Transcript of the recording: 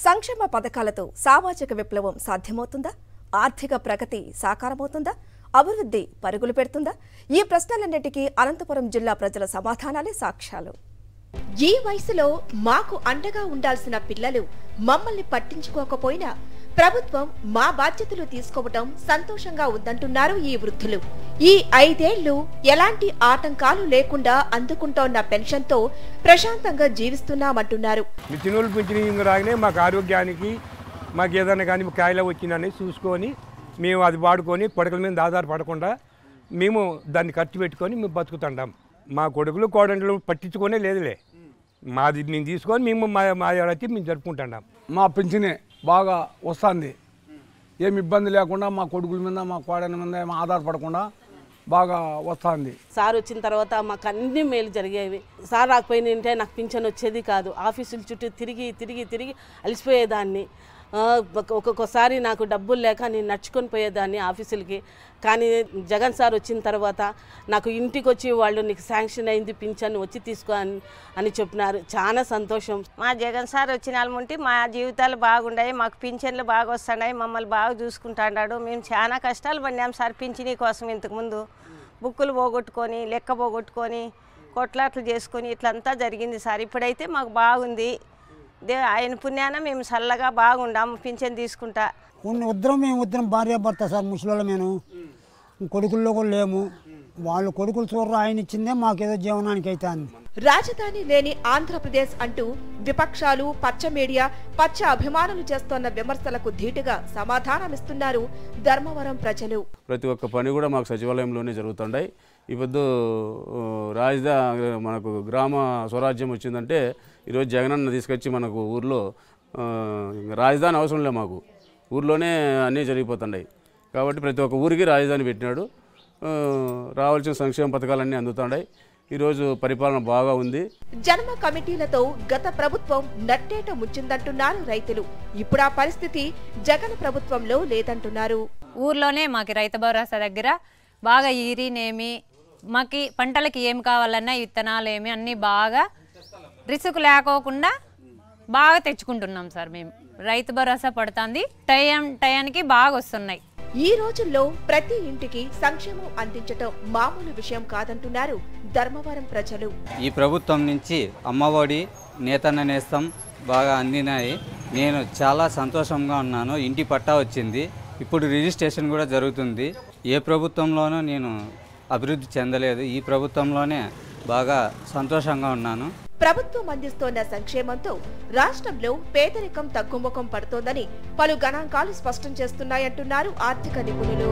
సంక్షేమ పథకాలతో సామాజిక విప్లవం సాధ్యమవుతుందా? ఆర్థిక ప్రగతి సాకారమవుతుందా? అభివృద్ధి పరుగులు పెడుతుందా? ఈ ప్రశ్నలన్నిటికీ అనంతపురం జిల్లా ప్రజల సమాధానాలే సాక్ష్యాలు. ఈ వయసులో మాకు అండగా ఉండాల్సిన పిల్లలు మమ్మల్ని పట్టించుకోకపోయినా ప్రభుత్వం మా బాధ్యతలు తీసుకోవటం సంతోషంగా ఉందంటున్నారు ఈ వృద్ధులు. ఈ 5 ఏళ్లు ఎలాంటి ఆటంకాలు లేకుండా అందుకుంటోన్న పెన్షన్తో ప్రశాంతంగా జీవిస్తున్నామంటున్నారు. రాగానే మాకు ఆరోగ్యానికి మాకు ఏదైనా కానీ కాయలు వచ్చిందని చూసుకొని మేము అది వాడుకొని పడకల మీద ఆధారపడకుండా మేము దాన్ని ఖర్చు పెట్టుకొని మేము బతుకుతుంటాం. మా కొడుకులు కోడళ్ళు పట్టించుకొనే లేదులే, మాది మేము తీసుకొని మేము మా వచ్చి మేము జరుపుకుంటున్నాం. మా పింఛనే బాగా వస్తుంది, ఏమి ఇబ్బంది లేకుండా మా కొడుకుల మీద మా కోడల మీద ఆధారపడకుండా బాగా వస్తుంది. సార్ వచ్చిన తర్వాత మాకు అన్ని మేలు జరిగేవి. సార్ రాకపోయినంటే నాకు పింఛన్ వచ్చేది కాదు. ఆఫీసుల చుట్టూ తిరిగి తిరిగి తిరిగి అలసిపోయేదాన్ని. ఒక్కొక్కసారి నాకు డబ్బులు లేక నేను నడుచుకొని పోయేదాన్ని ఆఫీసులకి. కానీ జగన్ సార్ వచ్చిన తర్వాత నాకు ఇంటికి వచ్చి వాళ్ళు నీకు శాంక్షన్ అయింది పింఛన్ వచ్చి తీసుకో అని చెప్పినారు. చాలా సంతోషం. మా జగన్ సార్ వచ్చిన వాళ్ళముంటే మా జీవితాలు బాగుండాయి, మాకు పింఛన్లు బాగా వస్తున్నాయి, మమ్మల్ని బాగా చూసుకుంటున్నాడు. మేము చాలా కష్టాలు పడినాం సార్ పింఛనీ కోసం. ఇంతకుముందు బుక్కులు పోగొట్టుకొని లెక్క పోగొట్టుకొని కొట్లాట్లు చేసుకొని ఇట్లంతా జరిగింది సార్. ఇప్పుడైతే మాకు బాగుంది. ఆయన పుణ్యాన మేము చల్లగా బాగుండాము పింఛన్ తీసుకుంటా. మేము భార్య భర్త సార్, ముసలిలో మేము కొడుకుల్లో కూడా లేము. వాళ్ళు కొడుకులు చూడరు, ఆయన ఇచ్చిందే మాకేదో జీవనానికి అయితే. రాజధాని లేని ఆంధ్రప్రదేశ్ అంటూ విపక్షాలు పచ్చ మీడియా పచ్చ అభిమానులు చేస్తున్న విమర్శలకు ధీటుగా సమాధానమిస్తున్నారు ధర్మవరం ప్రజలు. ప్రతి ఒక్క పని కూడా మాకు సచివాలయంలోనే జరుగుతుంటాయి. ఈ పొద్దు రాజధాని మనకు గ్రామ స్వరాజ్యం వచ్చిందంటే ఈరోజు జగనన్న తీసుకొచ్చి మనకు ఊర్లో రాజధాని అవసరం లేదు, మాకు ఊర్లోనే అన్నీ జరిగిపోతున్నాయి. కాబట్టి ప్రతి ఒక్క ఊరికి రాజధాని పెట్టినాడు. రావాల్సిన సంక్షేమ పథకాలన్నీ అందుతున్నాయి. ఈరోజు పరిపాలన బాగా ఉంది. జన్మ కమిటీలతో గత ప్రభుత్వం నట్టేట ముంచిందంటున్నారు రైతులు. ఇప్పుడు ఆ పరిస్థితి జగన్ ప్రభుత్వంలో లేదంటున్నారు. ఊర్లోనే మాకు రైతు భరోసా దగ్గర బాగా ఈరినేమి, మాకు పంటలకి ఏం కావాలన్నా విత్తనాలు ఏమి అన్నీ బాగా రిస్క్ లేకోకుండా బాగా తెచ్చుకుంటున్నాం సార్. మేము రైతు భరోసా పడుతుంది, టయానికి బాగా వస్తున్నాయి. ఈ రోజుల్లో ప్రతి ఇంటికి సంక్షేమం అందించటం మామూలు విషయం కాదంటున్నారు ధర్మవరం ప్రజలు. ఈ ప్రభుత్వం నుంచి అమ్మఒడి, నేతన్న నేస్తం బాగా అందినాయి. నేను చాలా సంతోషంగా ఉన్నాను. ఇంటి పట్టా వచ్చింది, ఇప్పుడు రిజిస్ట్రేషన్ కూడా జరుగుతుంది. ఏ ప్రభుత్వంలోనూ నేను అభివృద్ధి చెందలేదు, ఈ ప్రభుత్వంలోనే బాగా సంతోషంగా ఉన్నాను. ప్రభుత్వం అందిస్తోన్న సంక్షేమంతో రాష్ట్రంలో పేదరికం తగ్గుముఖం పడుతోందని పలు గణాంకాలు స్పష్టం చేస్తున్నాయంటున్నారు ఆర్థిక నిపుణులు.